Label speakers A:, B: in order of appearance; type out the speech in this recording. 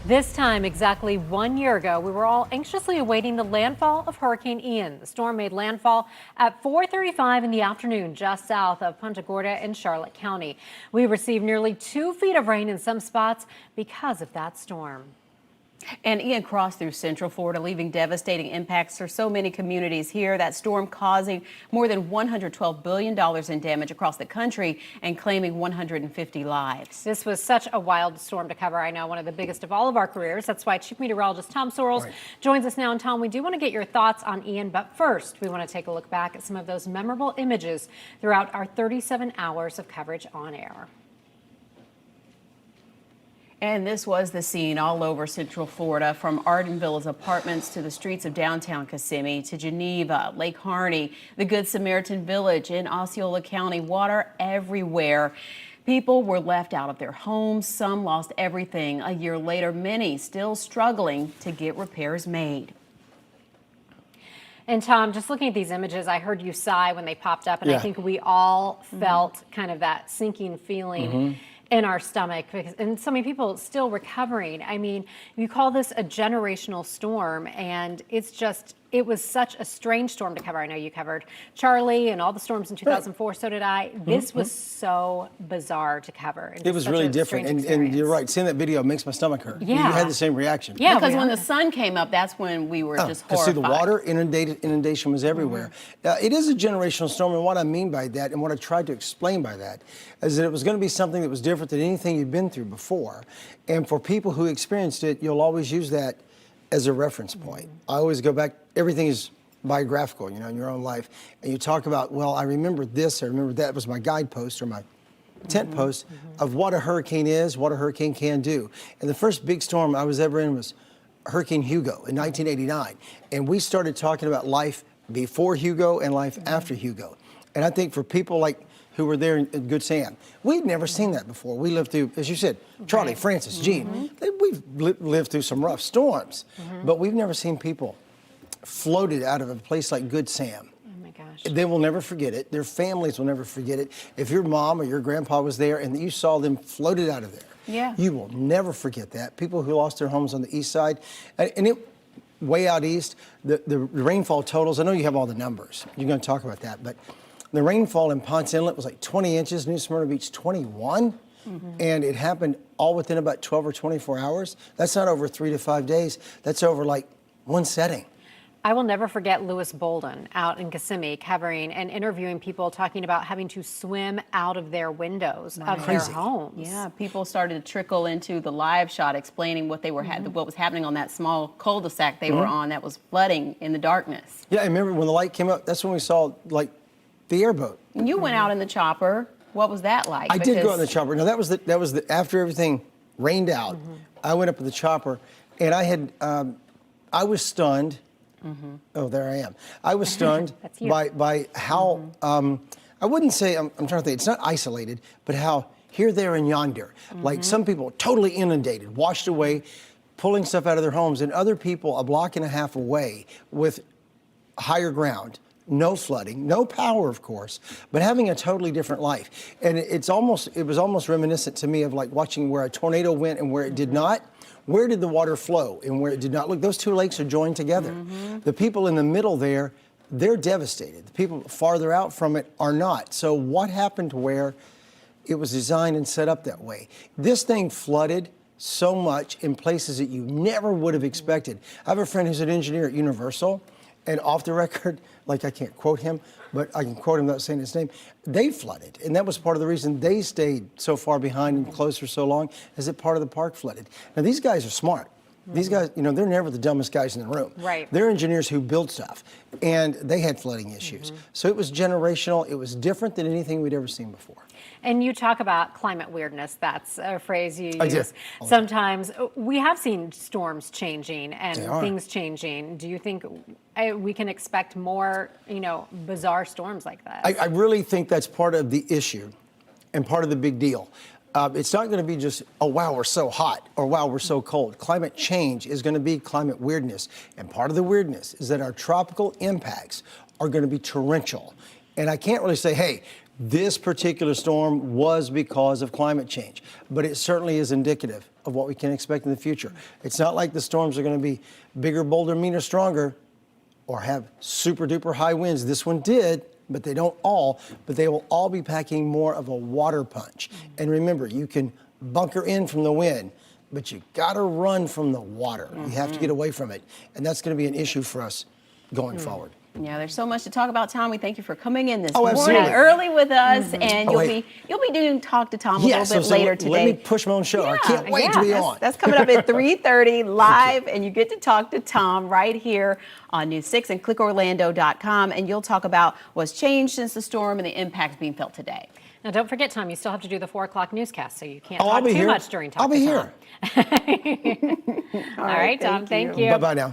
A: This time, exactly 1 year ago, we were all anxiously awaiting the landfall of Hurricane Ian. The storm made landfall at 4:35 in the afternoon, just south of Punta Gorda in Charlotte County. We received nearly 2 feet of rain in some spots because of that storm.
B: And Ian crossed through Central Florida, leaving devastating impacts for so many communities here. That storm causing more than $112 billion in damage across the country and claiming 150 lives.
A: This was such a wild storm to cover. I know, one of the biggest of all of our careers. That's why Chief Meteorologist Tom Sorrells joins us now. And Tom, we do want to get your thoughts on Ian, but first we want to take a look back at some of those memorable images throughout our 37 hours of coverage on air.
B: And this was the scene all over Central Florida, from Ardenville's apartments to the streets of downtown Kissimmee to Geneva, Lake Harney, the Good Samaritan Village in Osceola County. Water everywhere. People were left out of their homes. Some lost everything. A year later, many still struggling to get repairs made.
A: And Tom, just looking at these images, I heard you sigh when they popped up, and I think we all felt kind of that sinking feeling in our stomach, because, and so many people still recovering. I mean, you call this a generational storm, and it was such a strange storm to cover. I know you covered Charlie and all the storms in 2004, so did I. This was so bizarre to cover.
C: It was really different, and you're right, seeing that video makes my stomach hurt.
A: Yeah.
C: You had the same reaction.
B: Yeah, because when the sun came up, that's when we were just horrified.
C: See, the water inundation was everywhere. It is a generational storm, and what I mean by that, and what I tried to explain by that, is that it was going to be something that was different than anything you've been through before. And for people who experienced it, you'll always use that as a reference point. I always go back, everything is biographical, you know, in your own life. And you talk about, well, I remember this, I remember that. It was my guidepost or my tent post of what a hurricane is, what a hurricane can do. And the first big storm I was ever in was Hurricane Hugo in 1989. And we started talking about life before Hugo and life after Hugo. And I think for people like who were there in Good Sam, we'd never seen that before. We lived through, as you said, Charlie, Francis, Gene. We've lived through some rough storms, but we've never seen people floated out of a place like Good Sam.
A: Oh my gosh.
C: They will never forget it. Their families will never forget it. If your mom or your grandpa was there and you saw them floated out of there, you will never forget that. People who lost their homes on the east side, and it, way out east, the rainfall totals, I know you have all the numbers. You're going to talk about that, but the rainfall in Ponce Inlet was like 20 inches, New Smyrna Beach 21, and it happened all within about 12 or 24 hours. That's not over 3 to 5 days. That's over like one setting.
A: I will never forget Lewis Bolden out in Kissimmee covering and interviewing people talking about having to swim out of their windows of their homes.
B: Yeah, people started to trickle into the live shot explaining what they were what was happening on that small cul-de-sac they were on that was flooding in the darkness.
C: Yeah, I remember when the light came up, that's when we saw like the airboat.
B: You went out in the chopper. What was that like?
C: I did go in the chopper. Now that was after everything rained out. I went up in the chopper, and I was stunned. Oh, there I am. I was stunned by how I wouldn't say I'm trying to think. It's not isolated, but how here, there, and yonder. Like some people totally inundated, washed away, pulling stuff out of their homes, and other people a block and a half away with higher ground. No flooding, no power, of course, but having a totally different life. And it was almost reminiscent to me of like watching where a tornado went and where it did not. Where did the water flow and where it did not? Look, those two lakes are joined together. The people in the middle there, they're devastated. The people farther out from it are not. So what happened where it was designed and set up that way? This thing flooded so much in places that you never would have expected. I have a friend who's an engineer at Universal, and off the record, like I can't quote him, but I can quote him without saying his name, they flooded. And that was part of the reason they stayed so far behind and closed for so long, is that part of the park flooded. Now, these guys are smart. These guys, you know, they're never the dumbest guys in the room. They're engineers who build stuff, and they had flooding issues. So it was generational. It was different than anything we'd ever seen before.
A: And you talk about climate weirdness. That's a phrase you use. Sometimes we have seen storms changing and things changing. Do you think we can expect more, you know, bizarre storms like that?
C: I really think that's part of the issue and part of the big deal. It's not going to be just, oh, wow, we're so hot, or wow, we're so cold. Climate change is going to be climate weirdness. And part of the weirdness is that our tropical impacts are going to be torrential. And I can't really say, hey, This particular storm was because of climate change, but it certainly is indicative of what we can expect in the future. It's not like the storms are going to be bigger, bolder, meaner, stronger, or have super duper high winds. This one did, but they don't all, but they will all be packing more of a water punch. And remember, you can bunker in from the wind, but you got to run from the water. You have to get away from it. And that's going to be an issue for us going forward.
B: Yeah, there's so much to talk about, Tom. We thank you for coming in this
C: absolutely.
B: morning early with us, and you'll be doing Talk to Tom a little bit later today.
C: Let me push my own show. I can't wait to be on.
B: That's coming up at 3:30 live, and you get to talk to Tom right here on News 6 and clickorlando.com, and you'll talk about what's changed since the storm and the impacts being felt today.
A: Now, don't forget, Tom, you still have to do the 4 o'clock newscast, so you can't talk
C: too
A: much during Talk
C: I'll be
A: to
C: here.
A: Tom. All right, Tom, thank you.
C: Bye-bye now.